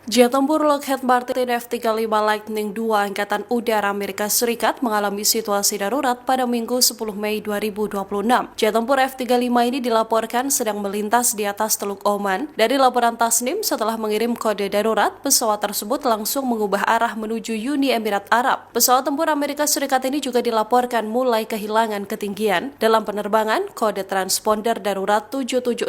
Jet tempur Lockheed Martin F-35 Lightning II Angkatan Udara Amerika Serikat mengalami situasi darurat pada Minggu 10 Mei 2026. Jet tempur F-35 ini dilaporkan sedang melintas di atas Teluk Oman. Dari laporan Tasnim, setelah mengirim kode darurat, pesawat tersebut langsung mengubah arah menuju Uni Emirat Arab. Pesawat tempur Amerika Serikat ini juga dilaporkan mulai kehilangan ketinggian. Dalam penerbangan, kode transponder darurat 7700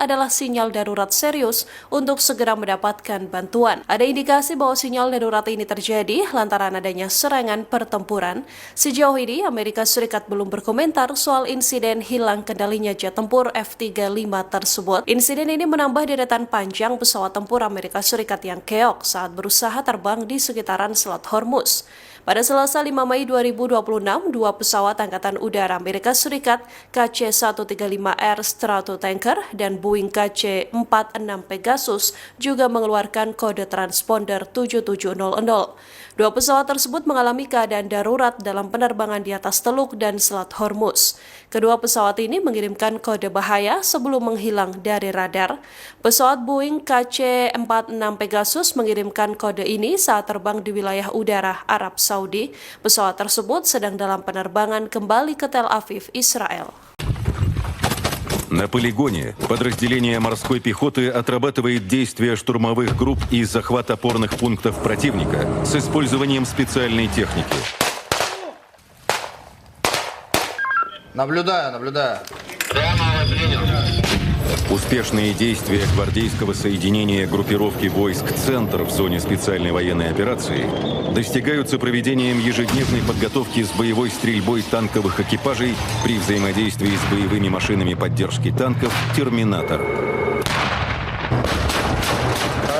adalah sinyal darurat serius untuk segera mendapatkan bantuan. Ada indikasi bahwa sinyal darurat ini terjadi lantaran adanya serangan pertempuran. Sejauh ini, Amerika Serikat belum berkomentar soal insiden hilang kendalinya jet tempur F-35 tersebut. Insiden ini menambah deretan panjang pesawat tempur Amerika Serikat yang keok saat berusaha terbang di sekitaran Selat Hormuz. Pada Selasa 5 Mei 2026, dua pesawat Angkatan Udara Amerika Serikat KC-135R Stratotanker dan Boeing KC-46 Pegasus juga mengeluarkan kode transponder 7700. Dua pesawat tersebut mengalami keadaan darurat dalam penerbangan di atas Teluk dan Selat Hormuz. Kedua pesawat ini mengirimkan kode bahaya sebelum menghilang dari radar. Pesawat Boeing KC-46 Pegasus mengirimkan kode ini saat terbang di wilayah udara Arab Saudi. Pesawat tersebut sedang dalam penerbangan kembali ke Tel Aviv, Israel. На полигоне подразделение морской пехоты отрабатывает действия штурмовых групп и захват опорных пунктов противника с использованием специальной техники. Наблюдаю. Успешные действия гвардейского соединения группировки войск «Центр» в зоне специальной военной операции достигаются проведением ежедневной подготовки с боевой стрельбой танковых экипажей при взаимодействии с боевыми машинами поддержки танков «Терминатор».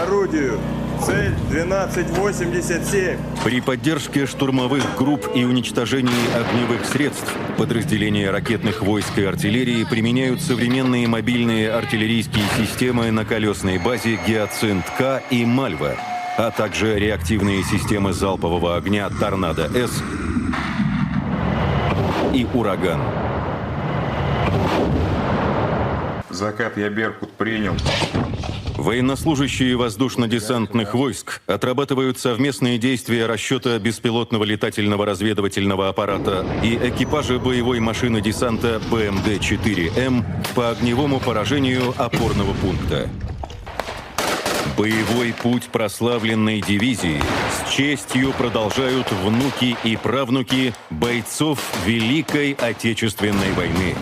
Орудию. Цель 1287. При поддержке штурмовых групп и уничтожении огневых средств подразделения ракетных войск и артиллерии применяют современные мобильные артиллерийские системы на колесной базе «Гиацинт-К» и «Мальва», а также реактивные системы залпового огня «Торнадо-С» и «Ураган». Закат я Беркут принял. Военнослужащие воздушно-десантных войск отрабатывают совместные действия расчета беспилотного летательного разведывательного аппарата и экипажа боевой машины десанта БМД-4М по огневому поражению опорного пункта. Боевой путь прославленной дивизии с честью продолжают внуки и правнуки бойцов Великой Отечественной войны.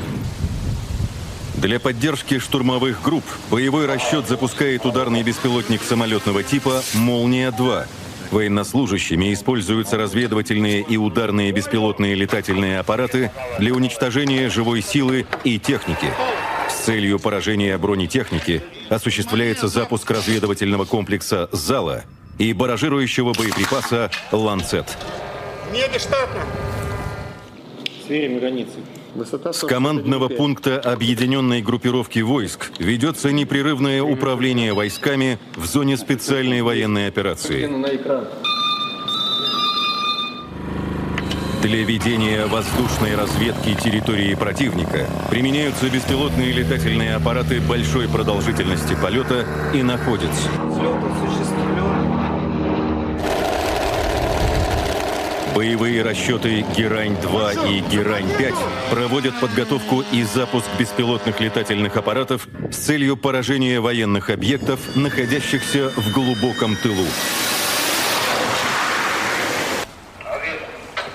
Для поддержки штурмовых групп боевой расчет запускает ударный беспилотник самолетного типа «Молния-2». Военнослужащими используются разведывательные и ударные беспилотные летательные аппараты для уничтожения живой силы и техники. С целью поражения бронетехники осуществляется запуск разведывательного комплекса «Зала» и баражирующего боеприпаса «Ланцет». В небе штатно. Сверим границы. С командного пункта объединенной группировки войск ведется непрерывное управление войсками в зоне специальной военной операции. Для ведения воздушной разведки территории противника применяются беспилотные летательные аппараты большой продолжительности полета и находец. Боевые расчеты «Герань-2» и «Герань-5» проводят подготовку и запуск беспилотных летательных аппаратов с целью поражения военных объектов, находящихся в глубоком тылу.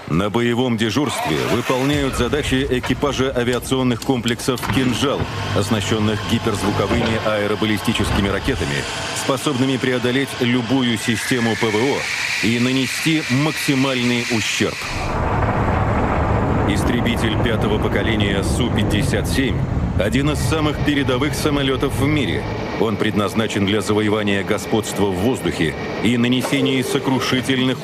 На боевом дежурстве выполняют задачи экипажа авиационных комплексов «Кинжал», оснащенных гиперзвуковыми аэробаллистическими ракетами, способными преодолеть любую систему ПВО и нанести максимальный ущерб. Истребитель пятого поколения Су-57 – один из самых передовых самолетов в мире. Он предназначен для завоевания господства в воздухе и нанесения сокрушительных ударов